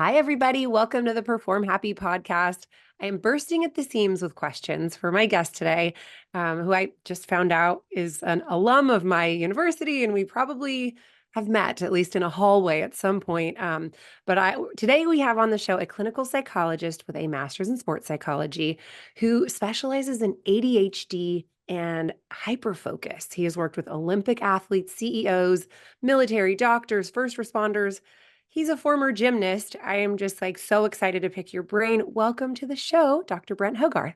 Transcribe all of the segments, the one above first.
Hi, everybody. Welcome to the Perform Happy podcast. I am bursting at the seams with questions for my guest today, who I just found out is an alum of my university, and we probably have met at least in a hallway at some point. But today we have on the show a clinical psychologist with a master's in sports psychology who specializes in ADHD and hyperfocus. He has worked with Olympic athletes, CEOs, military, doctors, first responders. He's a former gymnast. I am just like so excited to pick your brain. Welcome to the show, Dr. Brent Hogarth.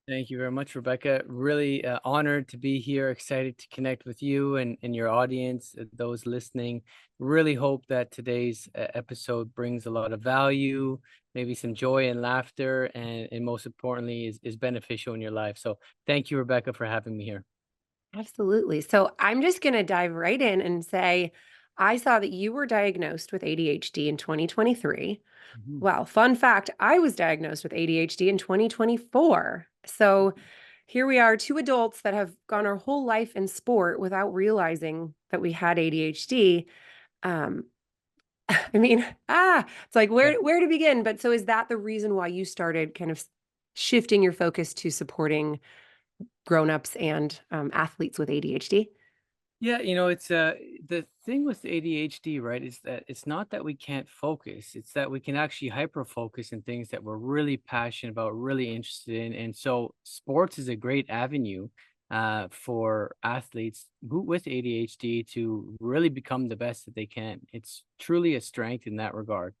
Thank you very much, Rebecca. Really honored to be here. Excited to connect with you and your audience, those listening. Really hope that today's episode brings a lot of value, maybe some joy and laughter, and most importantly, is beneficial in your life. So thank you, Rebecca, for having me here. Absolutely. So I'm just going to dive right in and say, I saw that you were diagnosed with ADHD in 2023. Mhm. Well, fun fact, I was diagnosed with ADHD in 2024. So here we are, two adults that have gone our whole life in sport without realizing that we had ADHD. Um, I mean, it's like Yeah. where to begin? But so is that the reason why you started kind of shifting your focus to supporting grown-ups and athletes with ADHD? Yeah, it's the thing with ADHD, right, is that it's not that we can't focus, it's that we can actually hyper focus in things that we're really passionate about, really interested in. And so sports is a great avenue for athletes who with ADHD to really become the best that they can. It's truly a strength in that regard.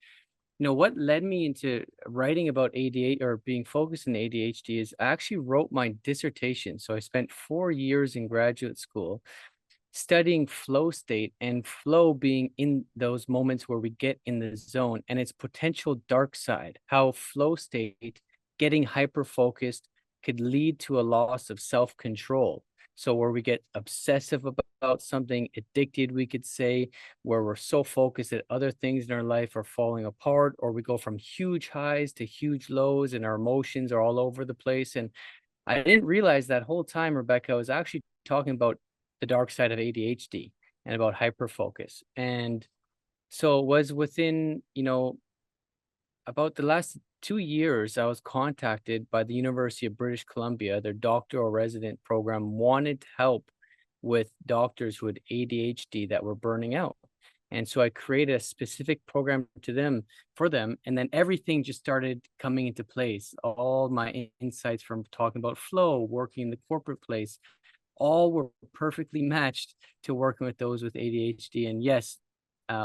What led me into writing about ADHD or being focused in ADHD is I actually wrote my dissertation. So I spent 4 years in graduate school studying flow state, and flow being in those moments where we get in the zone and its potential dark side, how flow state, getting hyper focused, could lead to a loss of self control. So where we get obsessive about something, addicted, we could say, where we're so focused that other things in our life are falling apart, or we go from huge highs to huge lows and our emotions are all over the place. And I didn't realize that whole time, Rebecca, I was actually talking about the dark side of ADHD and about hyperfocus. And so it was within, about the last 2 years, I was contacted by the University of British Columbia. Their doctoral resident program wanted help with doctors who had ADHD that were burning out. And so I created a specific program to them for them. And then everything just started coming into place. All my insights from talking about flow, working in the corporate place, all were perfectly matched to working with those with ADHD. And yes,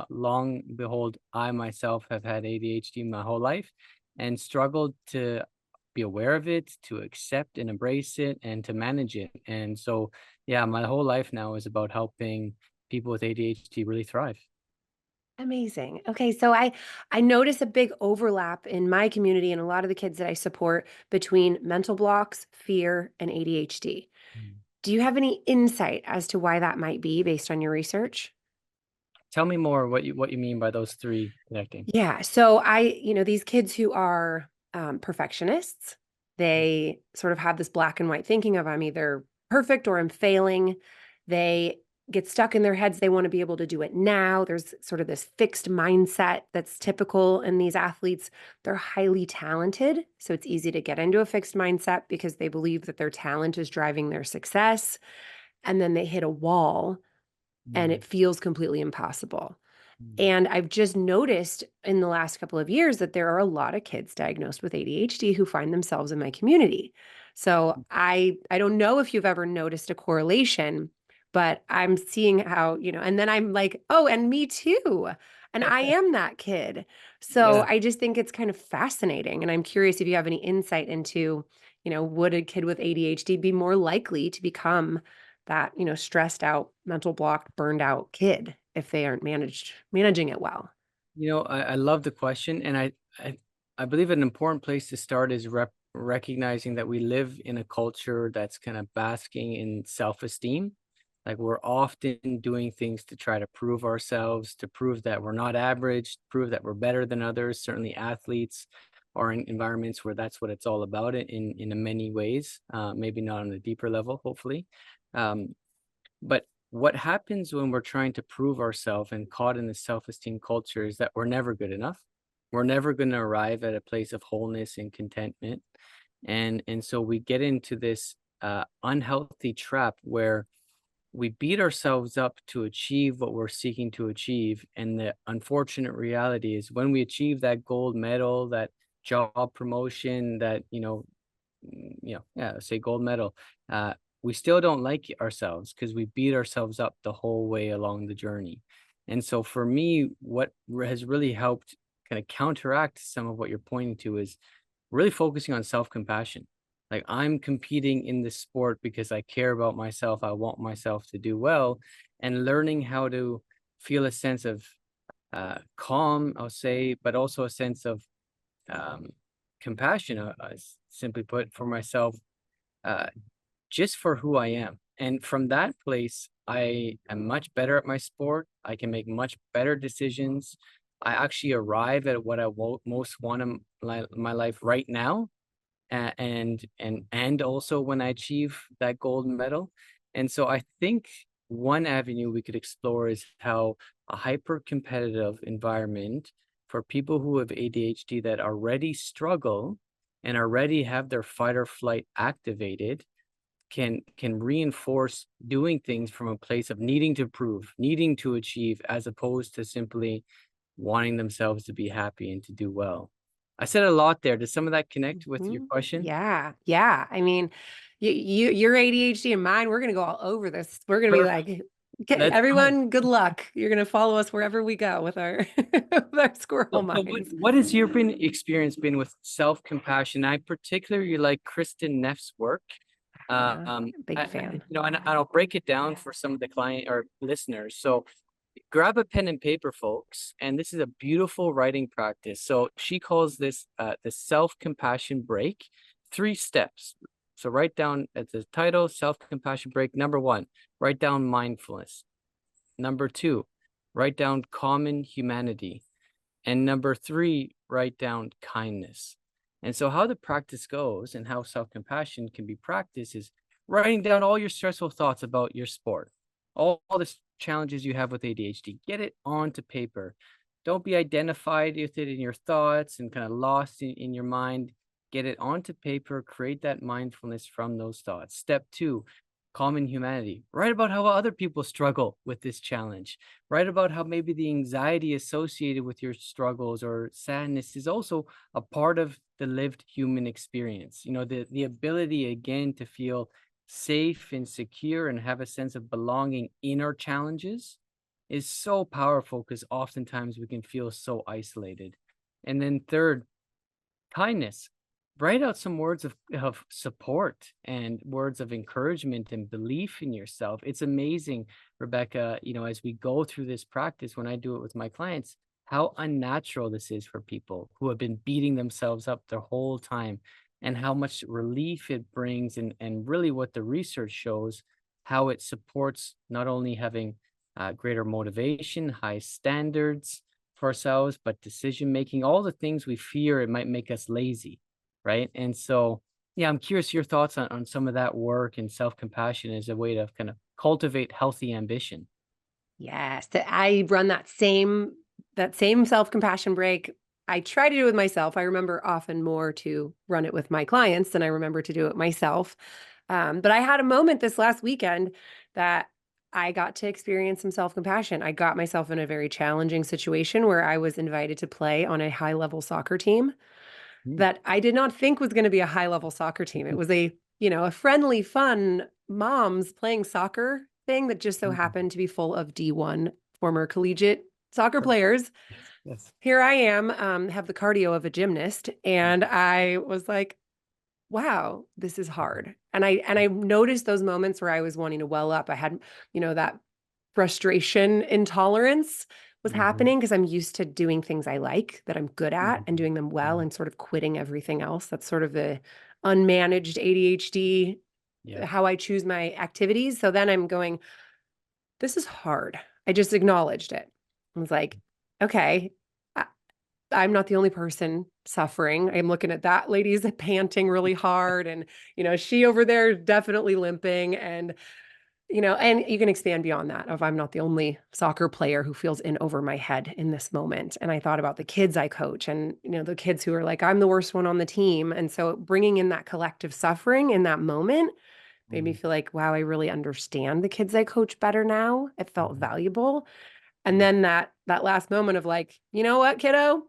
long behold, I myself have had ADHD my whole life and struggled to be aware of it, to accept and embrace it, and to manage it. And so, yeah, my whole life now is about helping people with ADHD really thrive. Amazing. Okay, so I notice a big overlap in my community and a lot of the kids that I support between mental blocks, fear, and ADHD. Mm. Do you have any insight as to why that might be based on your research? Tell me more what you mean by those three connecting. Yeah. So these kids who are perfectionists, they sort of have this black and white thinking of I'm either perfect or I'm failing. They get stuck in their heads. They want to be able to do it now. There's sort of this fixed mindset that's typical in these athletes. They're highly talented. So it's easy to get into a fixed mindset because they believe that their talent is driving their success. And then they hit a wall and Mm, it feels completely impossible. mm, And I've just noticed in the last couple of years that there are a lot of kids diagnosed with ADHD who find themselves in my community. So I don't know if you've ever noticed a correlation, but I'm seeing how, and then I'm like, oh, and me too. And I am that kid. So yeah. I just think it's kind of fascinating. And I'm curious if you have any insight into, would a kid with ADHD be more likely to become that, stressed out, mental block, burned out kid if they aren't managing it well. I love the question, and I believe an important place to start is recognizing that we live in a culture that's kind of basking in self-esteem. Like we're often doing things to try to prove ourselves, to prove that we're not average, prove that we're better than others. Certainly, athletes are in environments where that's what it's all about in many ways. Maybe not on a deeper level, hopefully. Um, but what happens when we're trying to prove ourselves and caught in the self-esteem culture is that we're never good enough. We're never going to arrive at a place of wholeness and contentment. And so we get into this unhealthy trap where we beat ourselves up to achieve what we're seeking to achieve. And the unfortunate reality is when we achieve that gold medal, that job promotion, that, yeah, say gold medal, uh, we still don't like ourselves because we beat ourselves up the whole way along the journey. And so for me, what has really helped kind of counteract some of what you're pointing to is really focusing on self-compassion. Like, I'm competing in this sport because I care about myself. I want myself to do well, and learning how to feel a sense of calm, I'll say, but also a sense of um, compassion, simply put, for myself, uh, just for who I am. And from that place, I am much better at my sport. I can make much better decisions. I actually arrive at what I most want in my life right now, and also when I achieve that gold medal. And so I think one avenue we could explore is how a hyper competitive environment for people who have ADHD that already struggle and already have their fight or flight activated can reinforce doing things from a place of needing to prove, needing to achieve, as opposed to simply wanting themselves to be happy and to do well. I said a lot there. Does some of that connect with your Mhm. question? Yeah. Yeah. I mean, your ADHD and mine, we're going to go all over this. We're going to be Perfect. like, okay, Let's go. everyone, good luck. You're going to follow us wherever we go with our, with our squirrel So minds. what has your experience been with self-compassion? I particularly like Kristen Neff's work. Yeah. Big And fan. and I'll break it down for some of the client or listeners. So grab a pen and paper, folks, and this is a beautiful writing practice. So she calls this the self-compassion break, 3 steps. So write down at the title, self-compassion break. Number 1, write down mindfulness. Number 2, write down common humanity. And number 3, write down kindness. And so how the practice goes and how self-compassion can be practiced is writing down all your stressful thoughts about your sport, all the challenges you have with ADHD. Get it onto paper. Don't be identified with it in your thoughts and kind of lost in your mind. Get it onto paper, create that mindfulness from those thoughts. Step 2, common humanity. Write about how other people struggle with this challenge. Write about how maybe the anxiety associated with your struggles or sadness is also a part of the lived human experience. The ability again to feel safe and secure and have a sense of belonging in our challenges is so powerful because oftentimes we can feel so isolated. And then third, kindness. Write out some words of support and words of encouragement and belief in yourself. It's amazing, Rebecca, as we go through this practice, when I do it with my clients, how unnatural this is for people who have been beating themselves up their whole time, and how much relief it brings, and really what the research shows, how it supports not only having greater motivation, high standards for ourselves, but decision making, all the things we fear it might make us lazy, right? And so, yeah, I'm curious your thoughts on some of that work and self-compassion as a way to kind of cultivate healthy ambition. Yes, I run that same self-compassion break. I try to do it with myself. I remember often more to run it with my clients than I remember to do it myself. But I had a moment this last weekend that I got to experience some self-compassion. I got myself in a very challenging situation where I was invited to play on a high-level soccer team Mm, that I did not think was going to be a high-level soccer team. It was a friendly, fun moms playing soccer thing that just so mm, happened to be full of D1 former collegiate soccer perfect. players. Yes, yes. Here I am, have the cardio of a gymnast, and I was like, wow, this is hard. And I noticed those moments where I was wanting to well up. I had, that frustration intolerance was Mhm, happening because I'm used to doing things I like that I'm good at and mhm, doing them well mhm. and sort of quitting everything else. That's sort of the unmanaged ADHD, Yeah. how I choose my activities. So then I'm going, this is hard. I just acknowledged it. I was like, okay, I, I'm not the only person suffering. I'm looking at that lady's panting really hard. And, she over there definitely limping. And And you can expand beyond that of I'm not the only soccer player who feels in over my head in this moment. And I thought about the kids I coach and, the kids who are like, I'm the worst one on the team. And so bringing in that collective suffering in that moment made me Mhm, feel like, wow, I really understand the kids I coach better now. It felt mhm, valuable. And mhm. then that last moment of like, you know what, kiddo?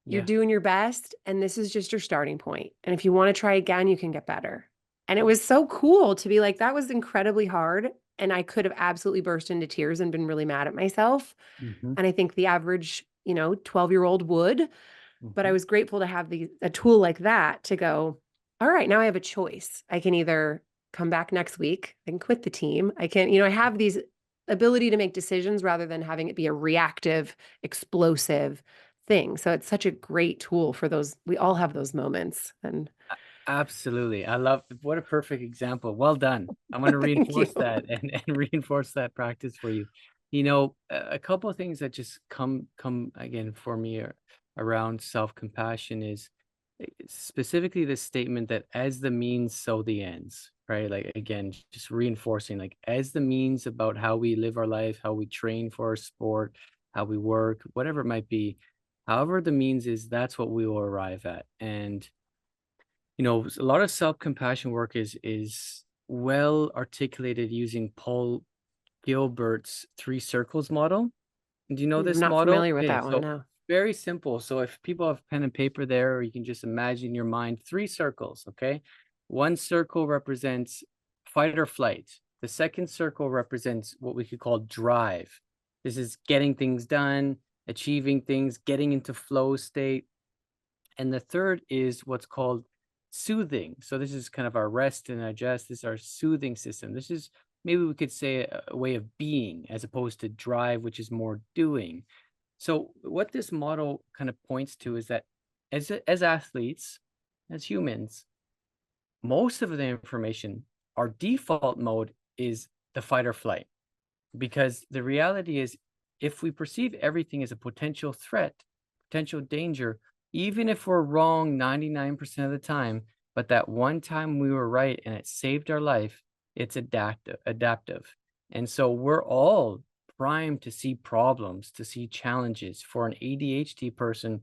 You're Yeah. doing your best, and this is just your starting point. And if you want to try again, you can get better. And it was so cool to be like, that was incredibly hard. And I could have absolutely burst into tears and been really mad at myself. Mhm, And I think the average, 12-year-old would. But I mhm. was grateful to have a tool like that to go, all right, now I have a choice. I can either come back next week and quit the team. I can, I have these ability to make decisions rather than having it be a reactive, explosive thing. So it's such a great tool for those. We all have those moments. And Absolutely. I love what a perfect example. Well done. I'm going to thank you. reinforce that and reinforce that practice for you. A couple of things that just come again for me around self-compassion is specifically the statement that as the means, so the ends, right? Like again, just reinforcing like as the means about how we live our life, how we train for our sport, how we work, whatever it might be. However, the means is that's what we will arrive at. And a lot of self-compassion work is well articulated using Paul Gilbert's three circles model. Do you know I'm this not model? familiar with Okay, that one. so No. very simple. So if people have pen and paper there, or you can just imagine in your mind three circles, okay? One circle represents fight or flight. The second circle represents what we could call drive. This is getting things done, achieving things, getting into flow state. And the third is what's called soothing. So this is kind of our rest and digest. This is our soothing system. This is maybe we could say a way of being as opposed to drive, which is more doing. So what this model kind of points to is that as athletes, as humans, most of the information, our default mode is the fight or flight. Because the reality is, if we perceive everything as a potential threat, potential danger, even if we're wrong 99% of the time, but that one time we were right and it saved our life, it's adaptive. And so we're all primed to see problems, to see challenges. For an ADHD person,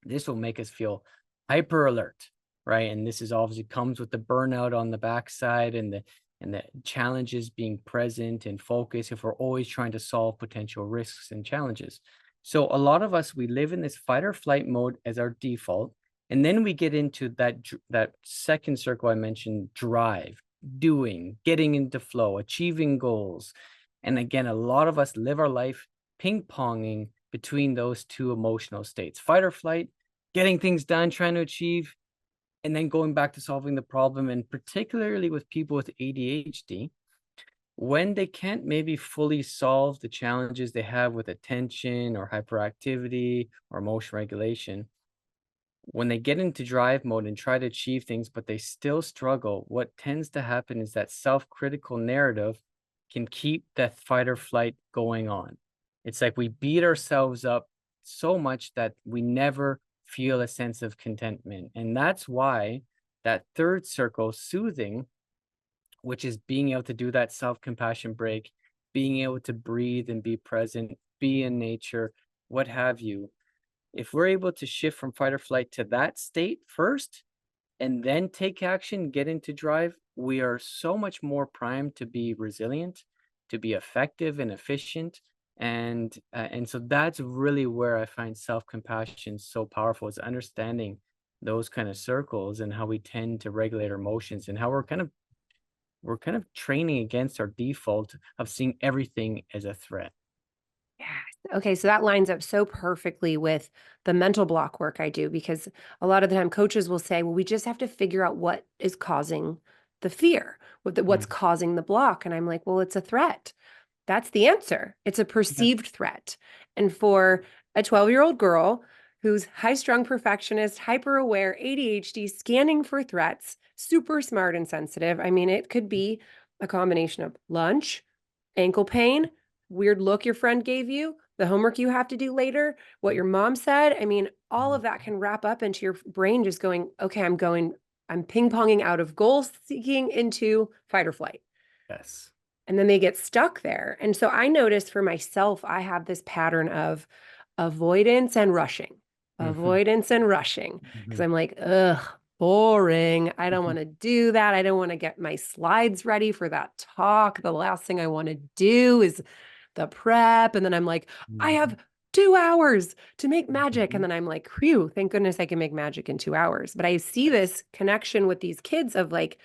this will make us feel hyper alert, right? And this is obviously comes with the burnout on the backside and the challenges being present and focus if we're always trying to solve potential risks and challenges. So a lot of us we live in this fight or flight mode as our default, and then we get into that second circle I mentioned, drive, doing, getting into flow, achieving goals. And again, a lot of us live our life ping-ponging between those two emotional states, fight or flight, getting things done, trying to achieve, and then going back to solving the problem. And particularly with people with ADHD, when they can't maybe fully solve the challenges they have with attention or hyperactivity or emotion regulation, when they get into drive mode and try to achieve things, but they still struggle, what tends to happen is that self-critical narrative can keep that fight or flight going on. It's like we beat ourselves up so much that we never feel a sense of contentment. And that's why that third circle, soothing, which is being able to do that self-compassion break, being able to breathe and be present, be in nature, what have you, if we're able to shift from fight or flight to that state first and then take action, get into drive, we are so much more primed to be resilient, to be effective and efficient. And so that's really where I find self-compassion so powerful, is understanding those kind of circles and how we tend to regulate our emotions and how we're kind of training against our default of seeing everything as a threat. Yeah. Okay, so that lines up so perfectly with the mental block work I do because a lot of the time coaches will say, well, we just have to figure out what is causing the fear, what's Mm, causing the block. And I'm like, well, it's a threat. That's the answer. It's a yeah. perceived threat. And for a 12-year-old girl who's high strung perfectionist, hyper aware, ADHD, scanning for threats, super smart and sensitive, I mean, it could be a combination of lunch, ankle pain, weird look your friend gave you, the homework you have to do later, what your mom said. I mean, all Mhm. of that can wrap up into your brain just going, okay, I'm ping ponging out of goal seeking into fight or flight. Yes. and then they get stuck there. And so I noticed for myself, I have this pattern of avoidance and rushing, Mhm. avoidance and rushing, because Mhm. I'm like, ugh, boring. I don't want to do that. I don't want to get my slides ready for that talk. The last thing I want to do is the prep. And then I'm like, I have Mhm. 2 hours to make magic. And Mhm. then I'm like, phew, thank goodness I can make magic in 2 hours. But I see this connection with these kids of like,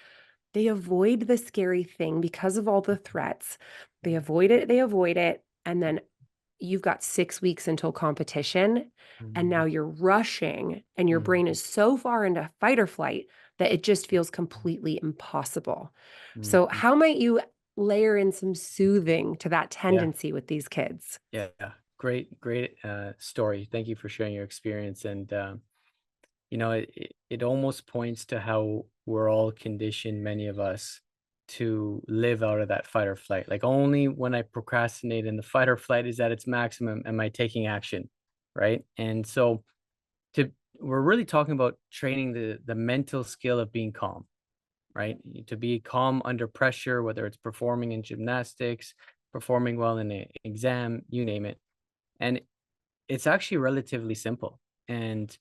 they avoid the scary thing because of all the threats. They avoid it. And then you've got 6 weeks until competition. And Mhm. now you're rushing, and your Mhm. brain is so far into fight or flight that it just feels completely impossible. So, Mhm. how might you layer in some soothing to that Yeah. tendency with these kids? Yeah. Great story. Thank you for sharing your experience. And it almost points to how we're all conditioned, many of us, to live out of that fight or flight. Like, only when I procrastinate and the fight or flight is at its maximum am I taking action, right? And so to we're really talking about training the mental skill of being calm, right? To be calm under pressure, whether it's performing in gymnastics, performing well in an exam, you name it. And it's actually relatively simple. And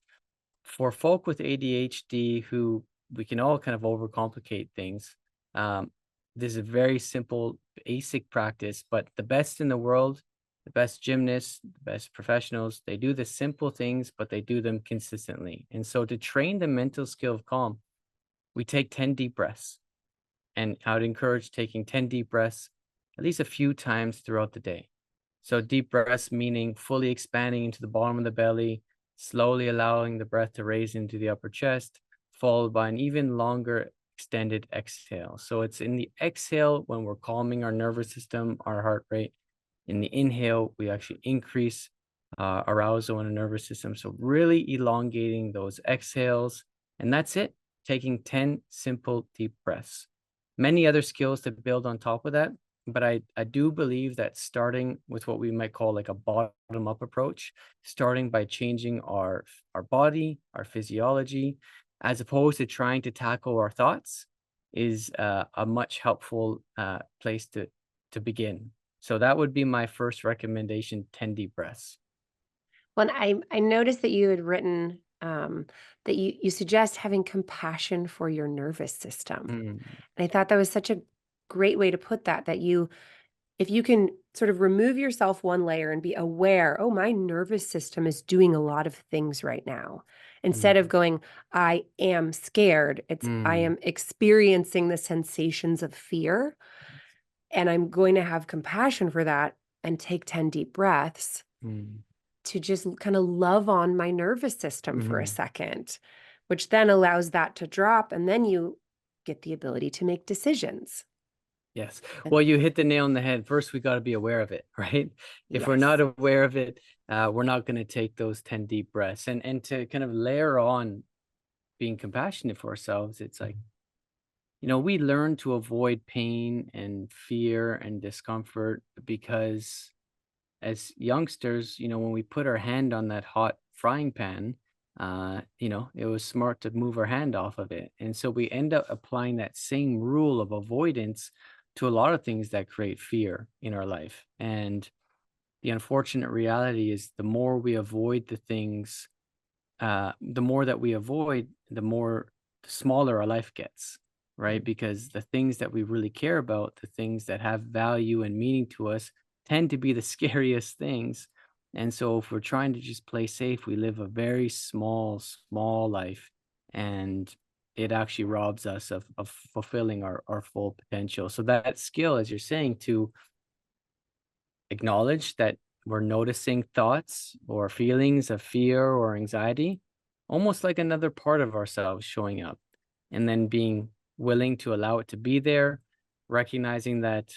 for folk with ADHD, who we can all kind of overcomplicate things, um, this is a very simple, basic practice. But the best in the world, the best gymnasts, the best professionals, they do the simple things, but they do them consistently. And so, to train the mental skill of calm, we take 10 deep breaths. And I would encourage taking 10 deep breaths at least a few times throughout the day. So deep breaths meaning fully expanding into the bottom of the belly, slowly allowing the breath to raise into the upper chest, followed by an even longer extended exhale. So it's in the exhale when we're calming our nervous system, our heart rate. In the inhale, we actually increase arousal in the nervous system. So really elongating those exhales. And that's it. Taking 10 simple deep breaths. Many other skills to build on top of that, but I do believe that starting with what we might call like a bottom up approach, starting by changing our body, our physiology, as opposed to trying to tackle our thoughts, is a much helpful place to begin. So that would be my first recommendation: 10 deep breaths. Well, I noticed that you had written that you suggest having compassion for your nervous system. Mm, And I thought that was such a great way to put that, that you, if you can sort of remove yourself one layer and be aware, oh, my nervous system is doing a lot of things right now. Instead of mm, going, I am scared, it's I mm, am experiencing the sensations of fear. And I'm going to have compassion for that and take 10 deep breaths mm, to just kind of love on my nervous system for a mhm. second, which then allows that to drop. And then you get the ability to make decisions. Yes. And Well, you hit the nail on the head. First, we got to be aware of it, right? If we're not yes. aware of it, we're not going to take those 10 deep breaths. And to kind of layer on being compassionate for ourselves, it's like, we learn to avoid pain and fear and discomfort because as youngsters, when we put our hand on that hot frying pan, it was smart to move our hand off of it. And so we end up applying that same rule of avoidance to a lot of things that create fear in our life. And the unfortunate reality is the more we avoid the things, the more that we avoid, the smaller our life gets, right? Because the things that we really care about, the things that have value and meaning to us, tend to be the scariest things. And so, if we're trying to just play safe, we live a very small life, and it actually robs us of fulfilling our full potential. So, that skill, as you're saying, to acknowledge that we're noticing thoughts or feelings of fear or anxiety, almost like another part of ourselves showing up, and then being willing to allow it to be there, recognizing that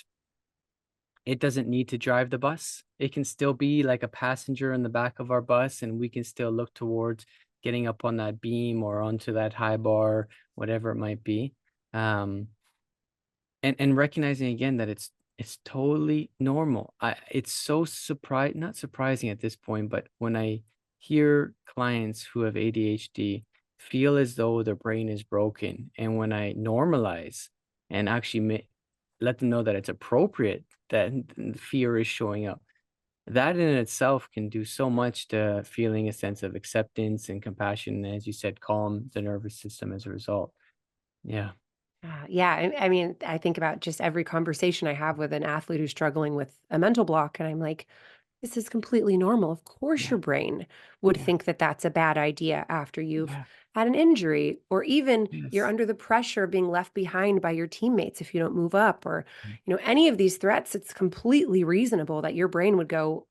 it doesn't need to drive the bus. It can still be like a passenger in the back of our bus, and we can still look towards getting up on that beam or onto that high bar, whatever it might be. Um, and recognizing again that it's totally normal. It's so not surprising at this point, but when I hear clients who have ADHD feel as though their brain is broken, and when I normalize and actually let them know that it's appropriate that fear is showing up. That in itself can do so much to feeling a sense of acceptance and compassion, and as you said, calm the nervous system as a result. Yeah. Yeah, I mean, I think about just every conversation I have with an athlete who's struggling with a mental block, and I'm like, this is completely normal. Of course, Yeah. your brain would Yeah. think that that's a bad idea after you've Yeah. had an injury, or even you're Yes. under the pressure of being left behind by your teammates if you don't move up, or, Mm. any of these threats. It's completely reasonable that your brain would go,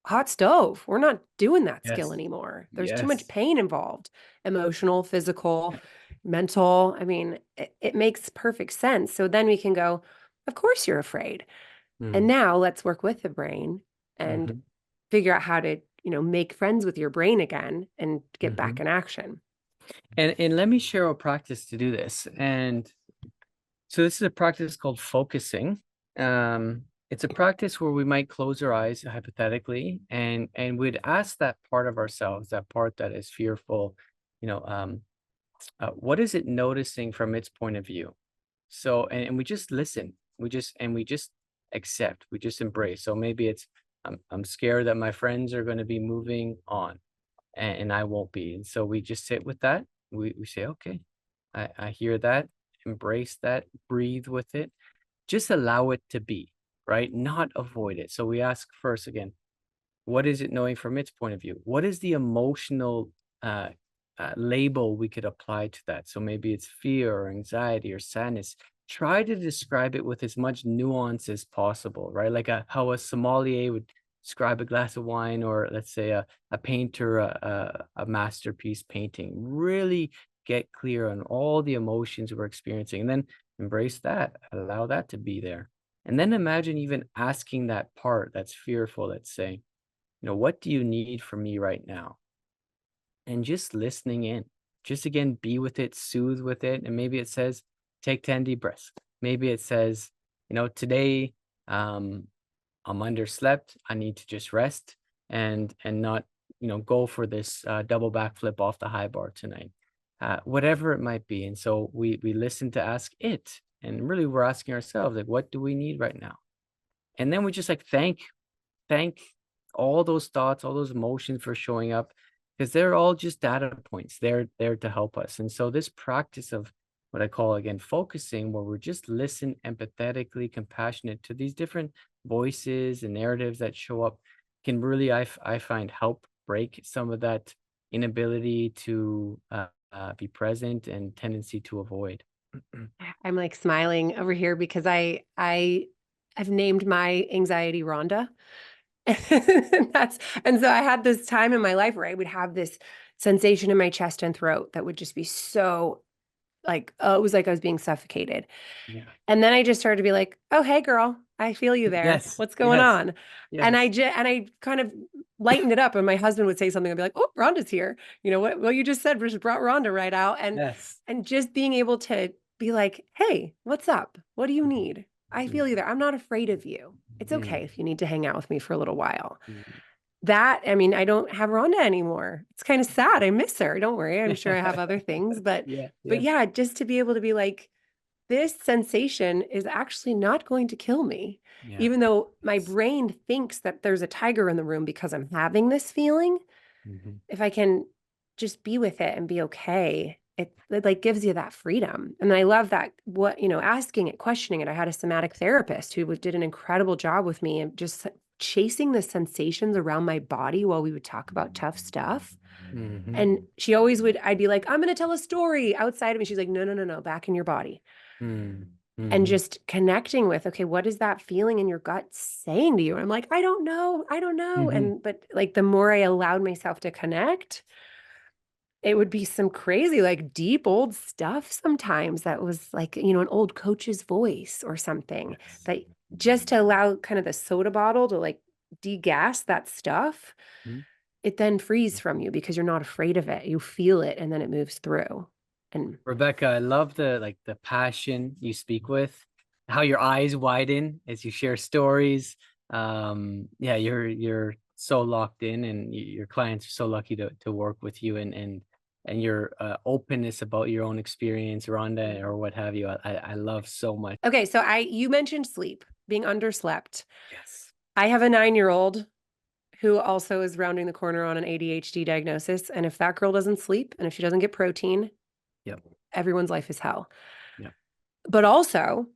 hot stove. We're not doing that skill Yes. anymore. There's too much Yes. pain involved, emotional, physical, mental. I mean, it makes perfect sense. So then we can go, of course you're afraid. And Mm. now let's work with the brain and Mhm. figure out how to, make friends with your brain again and get back Mhm. in action. And let me share a practice to do this. And so this is a practice called focusing. It's a practice where we might close our eyes hypothetically, and we'd ask that part of ourselves, that part that is fearful, you know, what is it noticing from its point of view? So, and we just listen. We just accept. We just embrace. So maybe it's I'm scared that my friends are going to be moving on, and I won't be. And so we just sit with that. We say, okay, I hear that, embrace that, breathe with it, just allow it to be, right? Not avoid it. So we ask first again, what is it knowing from its point of view? What is the emotional uh, label we could apply to that? So maybe it's fear or anxiety or sadness. Try to describe it with as much nuance as possible, right? Like how a sommelier would describe a glass of wine, or let's say a painter, a masterpiece painting. Really get clear on all the emotions we're experiencing, and then embrace that, allow that to be there. And then imagine even asking that part that's fearful, let's say, what do you need from me right now? And just listening in, just again, be with it, soothe with it. And maybe it says, take 10 deep breaths. Maybe it says, today um, I'm underslept. I need to just rest and not, go for this double backflip off the high bar tonight. Whatever it might be. And so we listen to ask it. And really we're asking ourselves, like, what do we need right now? And then we just like thank all those thoughts, all those emotions for showing up, because they're all just data points. They're there to help us. And so this practice of what I call again focusing, where we're just listen empathetically, compassionate to these different voices and narratives that show up, can really I find help break some of that inability to be present and tendency to avoid. I'm like smiling over here because I've named my anxiety Rhonda. And so I had this time in my life where I would have this sensation in my chest and throat that would just be so like, oh, it was like I was being suffocated. Yeah. And then I just started to be like, oh, hey girl, I feel you there. Yes. What's going Yes. on? Yes. And I kind of lightened it up, and my husband would say something. I'd be like, oh, Rhonda's here. What you just said just brought Rhonda right out. Yes. And just being able to be like, hey, what's up? What do you Mhm. need? I feel you Mhm. there. I'm not afraid of you. It's okay Mm. if you need to hang out with me for a little while. Mm. I mean, I don't have Rhonda anymore. It's kind of sad. I miss her. Don't worry. I'm sure I have other things, Yeah, but yeah, yeah, just to be able to be like, this sensation is actually not going to kill me, yeah. even though my Yes. brain thinks that there's a tiger in the room because I'm having this feeling. Mhm. If I can just be with it and be okay, it like gives you that freedom. And I love that asking it, questioning it. I had a somatic therapist who did an incredible job with me and just chasing the sensations around my body while we would talk about tough stuff. Mhm. And I'd be like, I'm going to tell a story outside of me. She's like, no, no, no, no, back in your body. Mm. And Mhm. just connecting with, okay, what is that feeling in your gut saying to you? And I'm like, I don't know. I don't know. Mhm. But like the more I allowed myself to connect, it would be some crazy, like deep old stuff sometimes that was like, an old coach's voice or something, Yes. that just to allow kind of the soda bottle to like degas that stuff, Mhm. it then frees from you because you're not afraid of it. You feel it and then it moves through. And Rebecca, I love the passion you speak with, how your eyes widen as you share stories. Yeah, you're so locked in, and your clients are so lucky to work with you, and and your openness about your own experience, Rhonda, or what have you. I love so much. Okay, so you mentioned sleep, being underslept. Yes. I have a 9-year-old who also is rounding the corner on an ADHD diagnosis, and if that girl doesn't sleep and if she doesn't get protein, Yep. everyone's life is hell. Yep. But also,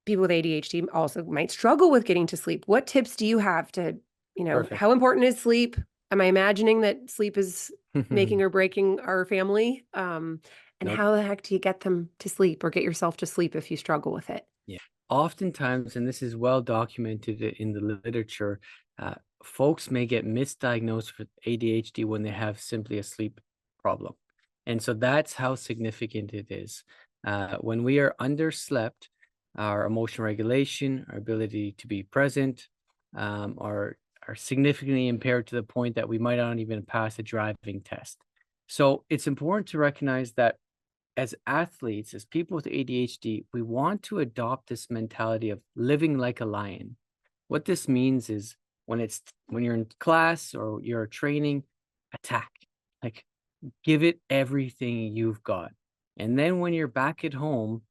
people with ADHD also might struggle with getting to sleep. What tips do you have to, Perfect. how important is sleep? Am I imagining that sleep is making or breaking our family? And Nope. how the heck do you get them to sleep or get yourself to sleep if you struggle with it? Yeah. Oftentimes, and this is well documented in the literature, uh, folks may get misdiagnosed with ADHD when they have simply a sleep problem. And so that's how significant it is. When we are underslept, our emotional regulation, our ability to be present, are significantly impaired to the point that we might not even pass a driving test. So it's important to recognize that as athletes, as people with ADHD, we want to adopt this mentality of living like a lion. What this means is when you're in class or you're training, attack. Like give it everything you've got. And then when you're back at home,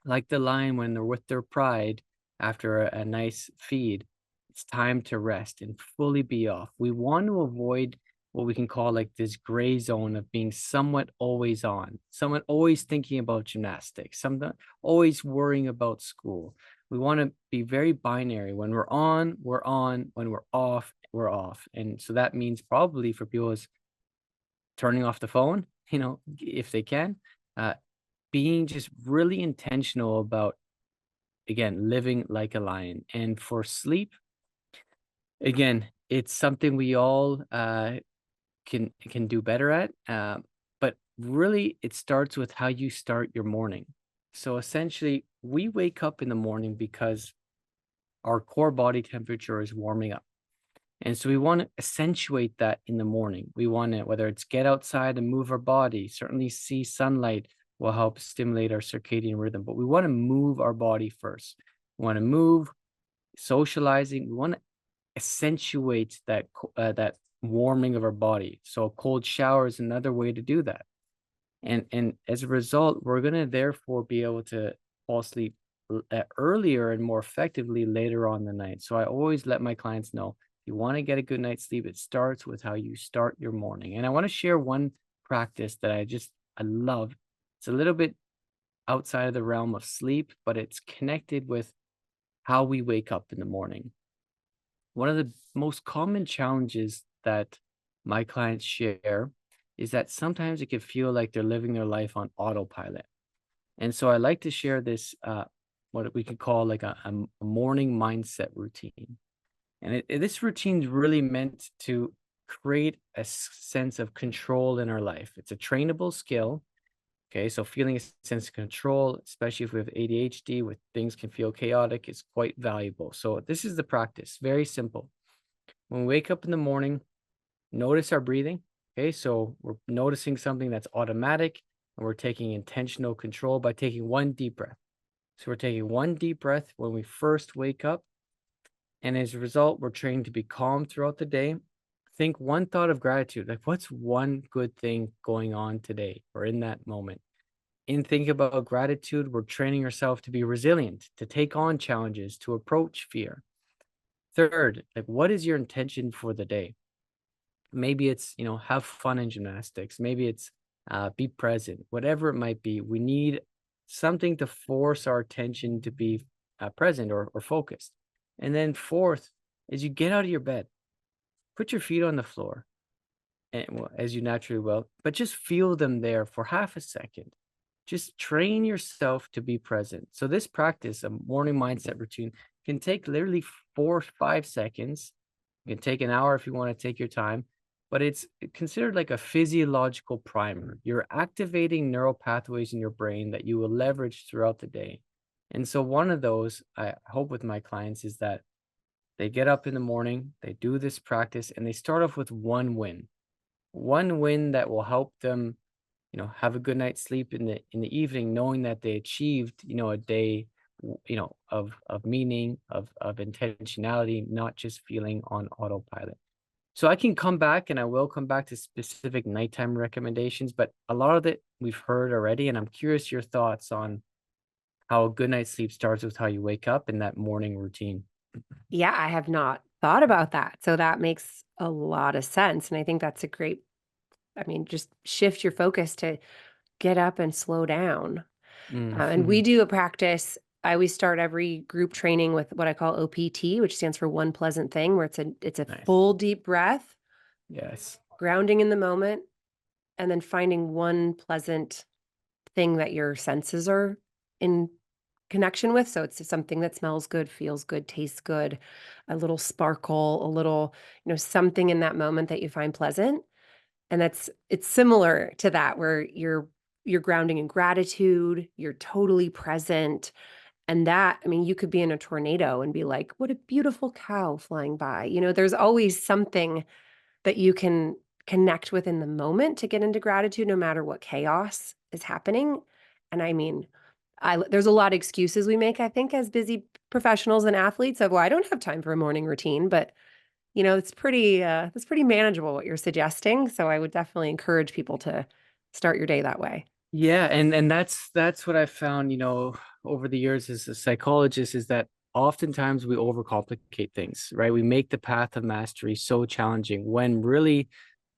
like the lion when they're with their pride after a nice feed, it's time to rest and fully be off. We want to avoid what we can call like this gray zone of being somewhat always on, someone always thinking about gymnastics, someone always worrying about school. We want to be very binary. When we're on, we're on. When we're off, we're off. And so that means probably for people is turning off the phone, if they can, uh, being just really intentional about, again, living like a lion. And for sleep, again, it's something we all can do better at. But really, it starts with how you start your morning. So essentially, we wake up in the morning because our core body temperature is warming up. And so we want to accentuate that in the morning. We want to, whether it's get outside and move our body, certainly see sunlight will help stimulate our circadian rhythm, but we want to move our body first. We want to move, socializing. We want to accentuate that warming of our body. So a cold shower is another way to do that. And as a result, we're going to therefore be able to fall asleep earlier and more effectively later on the night. So I always let my clients know if you want to get a good night's sleep, it starts with how you start your morning. And I want to share one practice that I love. It's a little bit outside of the realm of sleep, but it's connected with how we wake up in the morning. One of the most common challenges that my clients share is that sometimes it can feel like they're living their life on autopilot. And so I like to share this, what we could call like a morning mindset routine. And this routine is really meant to create a sense of control in our life. It's a trainable skill. Okay, so feeling a sense of control, especially if we have ADHD, where things can feel chaotic, is quite valuable. So this is the practice. Very simple. When we wake up in the morning, notice our breathing. Okay, so we're noticing something that's automatic and we're taking intentional control by taking one deep breath. So we're taking one deep breath when we first wake up. And as a result, we're trained to be calm throughout the day. Think one thought of gratitude, like what's one good thing going on today or in that moment. In thinking about gratitude, we're training ourselves to be resilient, to take on challenges, to approach fear. Third, like what is your intention for the day? Maybe it's, have fun in gymnastics. Maybe it's be present, whatever it might be. We need something to force our attention to be present or focused. And then fourth, as you get out of your bed, put your feet on the floor, and well, as you naturally will, but just feel them there for half a second. Just train yourself to be present. So this practice, a morning mindset routine, can take literally 4 or 5 seconds. You can take an hour if you want to take your time, but it's considered like a physiological primer. You're activating neural pathways in your brain that you will leverage throughout the day. And so one of those I hope with my clients is that they get up in the morning, they do this practice, and they start off with one win that will help them, have a good night's sleep in the evening, knowing that they achieved, a day, of meaning, of intentionality, not just feeling on autopilot. So I can come back and I will come back to specific nighttime recommendations, but a lot of it we've heard already. And I'm curious your thoughts on how a good night's sleep starts with how you wake up in that morning routine. Yeah, I have not thought about that. So that makes a lot of sense. And I think that's a great, I mean, just shift your focus to get up and slow down. And we Mm. do a practice. I always start every group training with what I call OPT, which stands for one pleasant thing, where it's a Nice. full deep breath, Yes. grounding in the moment, and then finding one pleasant thing that your senses are in connection with. So it's something that smells good, feels good, tastes good, a little sparkle, a little, something in that moment that you find pleasant. And it's similar to that where you're grounding in gratitude, you're totally present. And that, I mean, you could be in a tornado and be like, what a beautiful cow flying by. There's always something that you can connect with in the moment to get into gratitude no matter what chaos is happening. And I mean, there's a lot of excuses we make, I think, as busy professionals and athletes of, well, I don't have time for a morning routine, but it's pretty manageable what you're suggesting. So I would definitely encourage people to start your day that way. Yeah, and that's what I found, over the years as a psychologist is that oftentimes we overcomplicate things, right? We make the path of mastery so challenging when really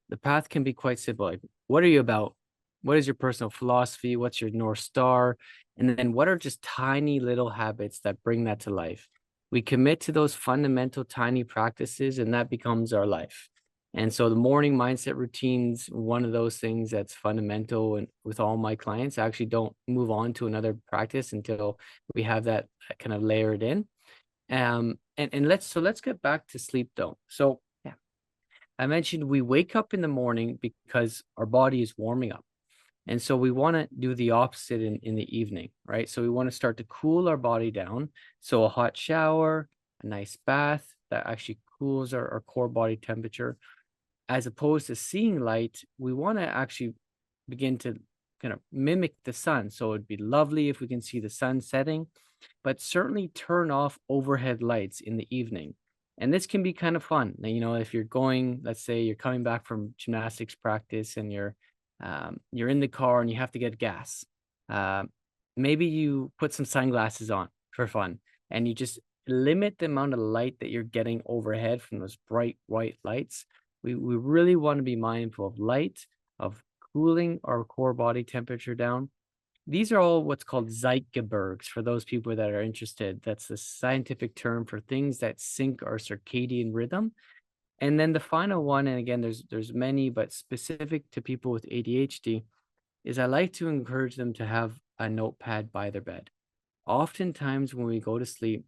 the path can be quite simple. Like, what are you about? What is your personal philosophy? What's your North Star? And then what are just tiny little habits that bring that to life? We commit to those fundamental tiny practices, and that becomes our life. And so the morning mindset routines, one of those things that's fundamental. And with all my clients, I actually don't move on to another practice until we have that kind of layered in. And let's get back to sleep though. So Yeah. I mentioned we wake up in the morning because our body is warming up. And so we want to do the opposite in the evening, right? So we want to start to cool our body down. So a hot shower, a nice bath that actually cools our core body temperature. As opposed to seeing light, we want to actually begin to kind of mimic the sun. So it'd be lovely if we can see the sun setting, but certainly turn off overhead lights in the evening. And this can be kind of fun. Now, if you're going, let's say you're coming back from gymnastics practice and you're in the car and you have to get gas. Uh, Maybe you put some sunglasses on for fun and you just limit the amount of light that you're getting overhead from those bright white lights. We really want to be mindful of light, of cooling our core body temperature down. These are all what's called Zeitgebergs for those people that are interested. That's the scientific term for things that sync our circadian rhythm. And then the final one, and again, there's many, but specific to people with ADHD, is I like to encourage them to have a notepad by their bed. Oftentimes when we go to sleep,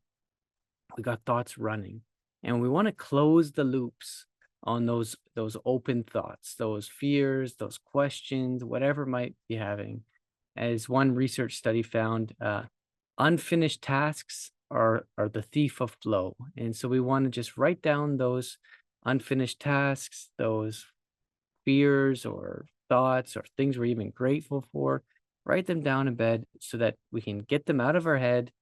we got thoughts running, and we want to close the loops on those open thoughts, those fears, those questions, whatever might be having. As one research study found, unfinished tasks are the thief of flow. And so we want to just write down those unfinished tasks, those fears or thoughts or things we're even grateful for, write them down in bed so that we can get them out of our head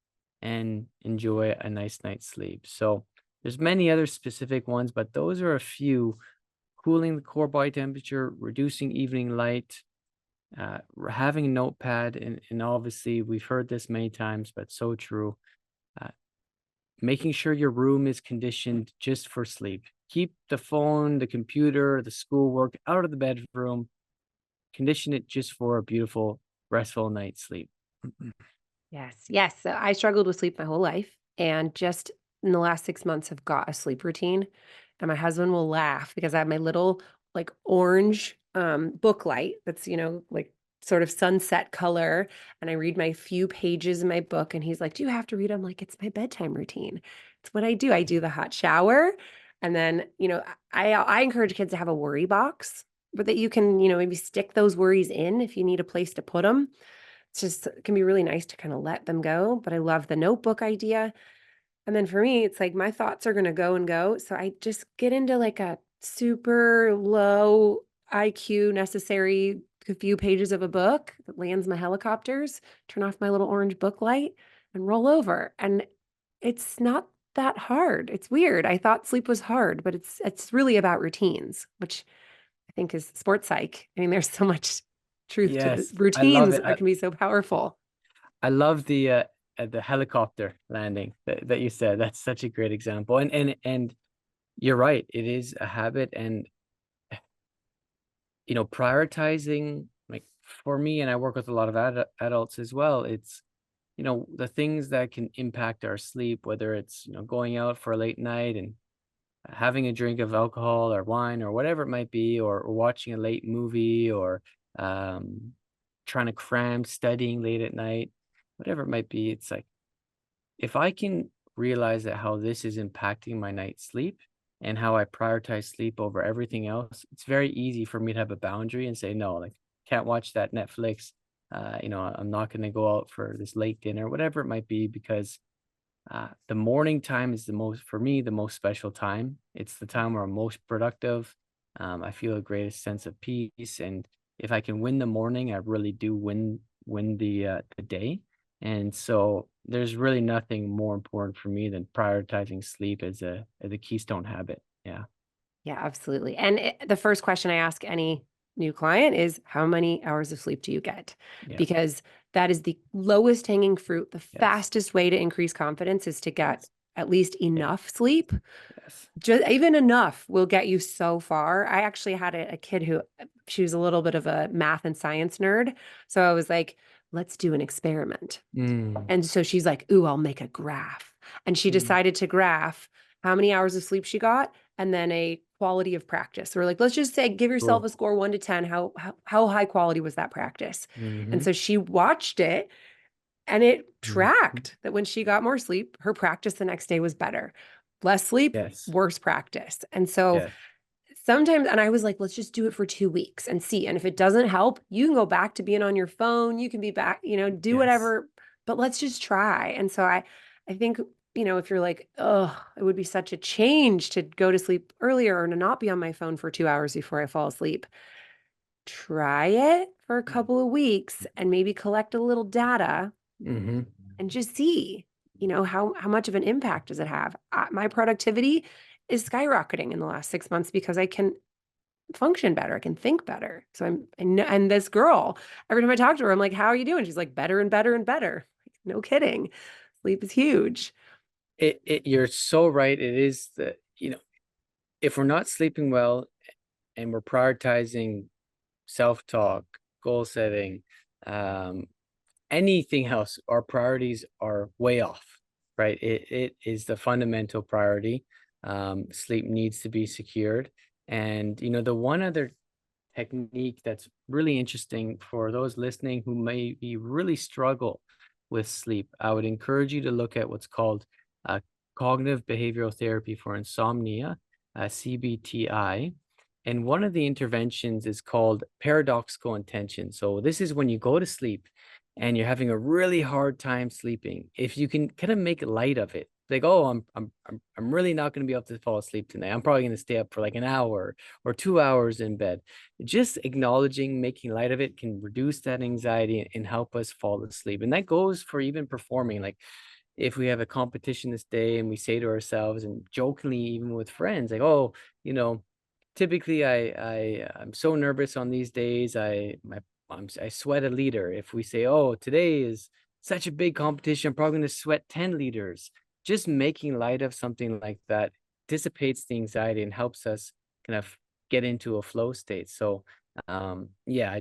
and enjoy a nice night's sleep. So there's many other specific ones, but those are a few: cooling the core body temperature, reducing evening light, having a notepad, and obviously we've heard this many times, but so true. Uh, Making sure your room is conditioned just for sleep. Keep the phone, the computer, the schoolwork out of the bedroom. Condition it just for a beautiful, restful night's sleep. Yes. Yes. So I struggled with sleep my whole life and just in the last 6 months have got a sleep routine. And my husband will laugh because I have my little like orange book light that's, like sort of sunset color. And I read my few pages in my book and he's like, do you have to read? I'm like, it's my bedtime routine. It's what I do. I do the hot shower. And then, I encourage kids to have a worry box, but that you can, maybe stick those worries in if you need a place to put them. It's just it can be really nice to kind of let them go, but I love the notebook idea. And then for me, it's like my thoughts are going to go and go. So I just get into like a super low IQ necessary a few pages of a book that lands my helicopters, turn off my little orange book light and roll over. And it's not that hard. It's weird. I thought sleep was hard, but it's really about routines, which I think is sports psych. I mean, there's so much truth to the Yes, I love routines it. are can be so powerful. I love the helicopter landing that you said. That's such a great example. And you're right. It is a habit, and prioritizing, like for me, and I work with a lot of adults as well. It's the things that can impact our sleep, whether it's going out for a late night and having a drink of alcohol or wine or whatever it might be, or watching a late movie, or um, trying to cram studying late at night, whatever it might be. It's like, if I can realize that how this is impacting my night's sleep and how I prioritize sleep over everything else, it's very easy for me to have a boundary and say, no, like, can't watch that Netflix. I'm not going to go out for this late dinner, whatever it might be, because the morning time is for me, the most special time. It's the time where I'm most productive. I feel a greatest sense of peace. And if I can win the morning, I really do win the day. And so there's really nothing more important for me than prioritizing sleep as a keystone habit. Yeah. Yeah, absolutely. And the first question I ask any new client is, how many hours of sleep do you get? Yeah. Because that is the lowest hanging fruit. The Yes. fastest way to increase confidence is to get Yes. at least Yeah. enough sleep. Yes. Just even enough will get you so far. I actually had a kid who she was a little bit of a math and science nerd. So I was like, let's do an experiment. Mm, And so she's like, ooh, I'll make a graph. And she mm, decided to graph how many hours of sleep she got and then a quality of practice. So we're like, let's just say, give yourself cool. a score 1 to 10. How high quality was that practice? And Mm-hmm. so she watched it and it Mm-hmm. tracked that when she got more sleep, her practice the next day was better. Less sleep, Yes. worse practice. And so Yes. sometimes, and I was like, let's just do it for 2 weeks and see. And if it doesn't help, you can go back to being on your phone. You can be back, do Yes. whatever, but let's just try. And so I think, if you're like, oh, it would be such a change to go to sleep earlier or to not be on my phone for 2 hours before I fall asleep, try it for a couple of weeks and maybe collect a little data Mm-hmm. and just see, how much of an impact does it have? My productivity is skyrocketing in the last 6 months because I can function better. I can think better. So and this girl, every time I talk to her, I'm like, how are you doing? She's like, better and better and better. No kidding. Sleep is huge. You're so right. It is if we're not sleeping well and we're prioritizing self-talk, goal setting, um, anything else, our priorities are way off, right? It is the fundamental priority. Sleep needs to be secured. And the one other technique that's really interesting for those listening who maybe really struggle with sleep, I would encourage you to look at what's called uh, cognitive behavioral therapy for insomnia, CBTI. And one of the interventions is called paradoxical intention. So this is when you go to sleep and you're having a really hard time sleeping. If you can kind of make light of it, like, oh, I'm really not going to be able to fall asleep tonight. I'm probably going to stay up for like an hour or 2 hours in bed. Just acknowledging, making light of it can reduce that anxiety and help us fall asleep. And that goes for even performing. Like, if we have a competition this day and we say to ourselves and jokingly, even with friends, like, oh, typically I'm so nervous on these days. I sweat a liter. If we say, oh, today is such a big competition, I'm probably going to sweat 10 liters. Just making light of something like that dissipates the anxiety and helps us kind of get into a flow state. So yeah,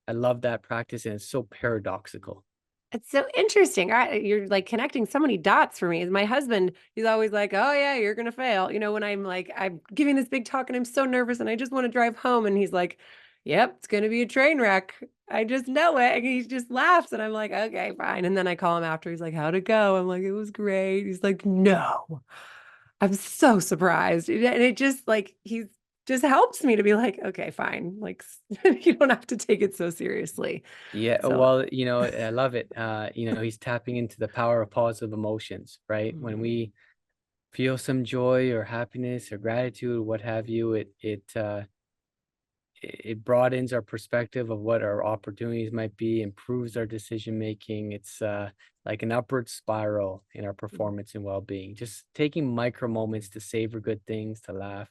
I love that practice, and it's so paradoxical. It's so interesting. You're like connecting so many dots for me. My husband, he's always like, "Oh yeah, you're gonna fail." When I'm like, I'm giving this big talk and I'm so nervous and I just want to drive home, and he's like, "Yep, it's gonna be a train wreck. I just know it." And he just laughs, and I'm like, "Okay, fine." And then I call him after. He's like, "How'd it go?" I'm like, "It was great." He's like, "No." I'm so surprised. And it just like he's just helps me to be like, "Okay, fine." Like you don't have to take it so seriously. Yeah, So. well, I love it. He's tapping into the power of positive emotions, right? When Mhm. we feel some joy or happiness or gratitude, what have you, it it broadens our perspective of what our opportunities might be, improves our decision making. It's like an upward spiral in our performance and well-being. Just taking micro moments to savor good things, to laugh.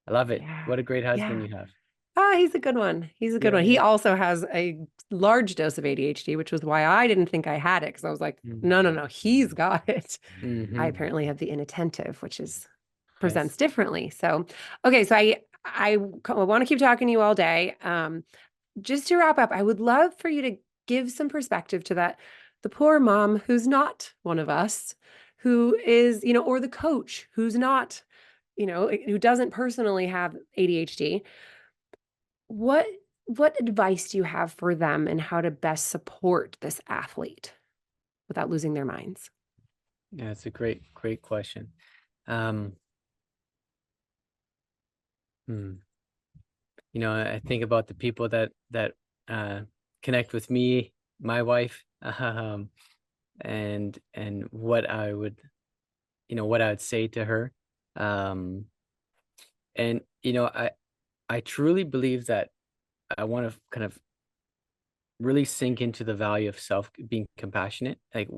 I love it. Yeah. What a great husband Yeah. you have. Ah, he's a good one. He's a good Yeah, one. He yeah. also has a large dose of ADHD, which was why I didn't think I had it, because I was like, no, no, no, he's got it. I Mm-hmm. apparently have the inattentive, which is presents Yes. differently. So, okay, so I want to keep talking to you all day. Just to wrap up, I would love for you to give some perspective to that the poor mom who's not one of us, who is, or the coach who's not, who doesn't personally have ADHD. What what advice do you have for them and how to best support this athlete without losing their minds? Yeah, it's a great question. Um, hmm. I think about the people that uh, connect with me, my wife, and what I would say to her. Um, and I truly believe that I want to kind of really sink into the value of self being compassionate. Like,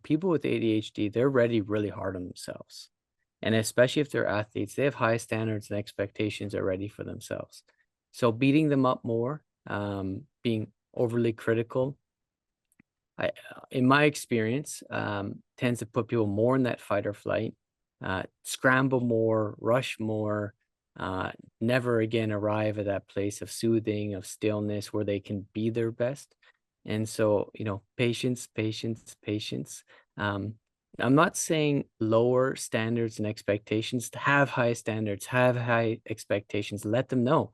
people with ADHD, they're already really hard on themselves. And especially if they're athletes, they have high standards and expectations already for themselves. So beating them up more, being overly critical, in my experience, tends to put people more in that fight or flight, scramble more, rush more, uh, never again arrive at that place of soothing, of stillness where they can be their best. And so, patience, patience, patience. Um, I'm not saying lower standards and expectations, to have high standards, have high expectations, let them know.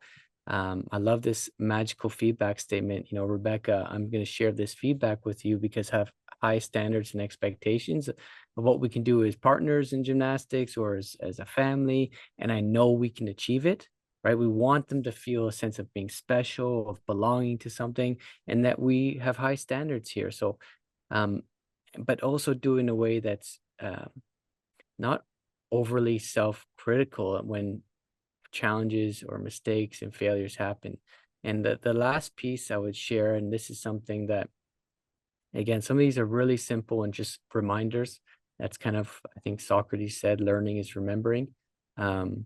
I love this magical feedback statement. Rebecca, I'm going to share this feedback with you because I have high standards and expectations of what we can do as partners in gymnastics or as a family. And I know we can achieve it, right? We want them to feel a sense of being special, of belonging to something, and that we have high standards here. So, um, but also do in a way that's not overly self-critical when challenges or mistakes and failures happen. And the last piece I would share, and this is something that, again, some of these are really simple and just reminders. That's kind of, I think Socrates said, learning is remembering. Um,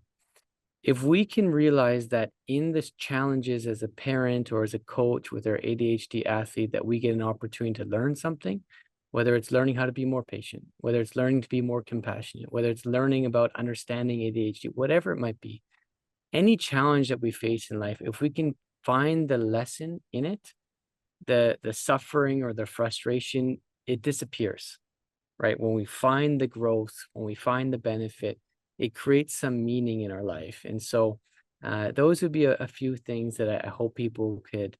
if we can realize that in this challenges as a parent or as a coach with our ADHD athlete, that we get an opportunity to learn something, whether it's learning how to be more patient, whether it's learning to be more compassionate, whether it's learning about understanding ADHD, whatever it might be, any challenge that we face in life, if we can find the lesson in it, the suffering or the frustration, it disappears, right? When we find the growth, when we find the benefit, it creates some meaning in our life. And so those would be a few things that I hope people could,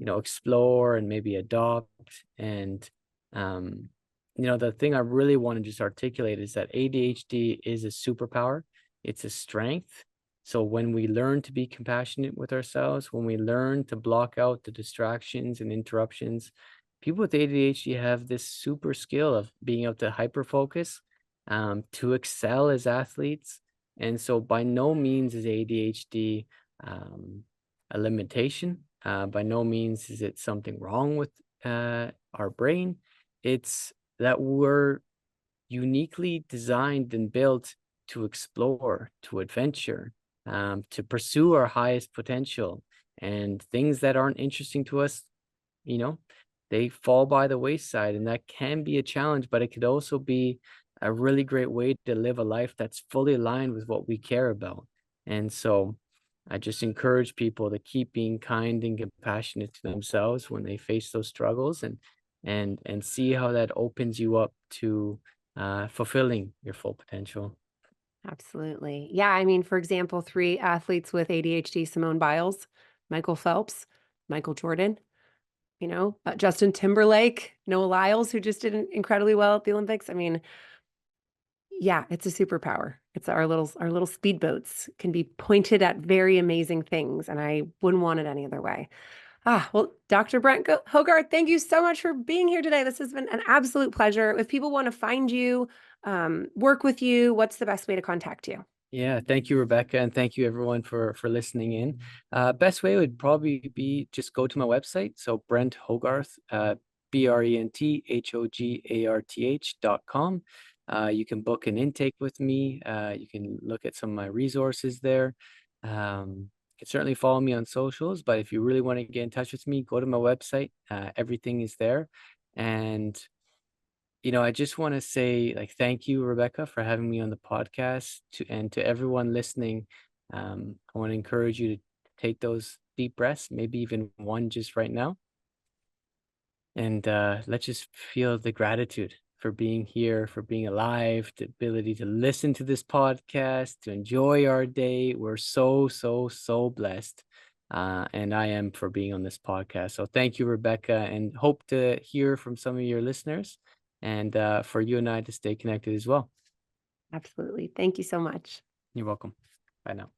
explore and maybe adopt. And the thing I really want to just articulate is that ADHD is a superpower. It's a strength. So when we learn to be compassionate with ourselves, when we learn to block out the distractions and interruptions, people with ADHD have this super skill of being able to hyperfocus, to excel as athletes. And so by no means is ADHD a limitation. By no means is it something wrong with our brain. It's that we're uniquely designed and built to explore, to adventure, to pursue our highest potential. And things that aren't interesting to us, you know, they fall by the wayside. And that can be a challenge, but it could also be a really great way to live a life that's fully aligned with what we care about. And so I just encourage people to keep being kind and compassionate to themselves when they face those struggles, and see how that opens you up to fulfilling your full potential. Absolutely. Yeah. I mean, for example, three athletes with ADHD: Simone Biles, Michael Phelps, Michael Jordan, Justin Timberlake, Noah Lyles, who just did incredibly well at the Olympics. I mean, yeah, it's a superpower. It's our little speedboats can be pointed at very amazing things, and I wouldn't want it any other way. Well, Dr. Brent Hogarth, thank you so much for being here today. This has been an absolute pleasure. If people want to find you, work with you, what's the best way to contact you? Yeah, thank you, Rebecca, and thank you everyone for listening in. Best way would probably be just go to my website. So Brent Hogarth, BrentHogarth.com. You can book an intake with me. You can look at some of my resources there. You can certainly follow me on socials, but if you really want to get in touch with me, go to my website. Everything is there. And I just want to say like thank you, Rebecca, for having me on the podcast. And to everyone listening, I want to encourage you to take those deep breaths, maybe even one just right now, and let's just feel the gratitude for being here, for being alive, the ability to listen to this podcast, to enjoy our day. We're so blessed. And I am for being on this podcast. So thank you, Rebecca, and hope to hear from some of your listeners and for you and I to stay connected as well. Absolutely. Thank you so much. You're welcome. Bye now.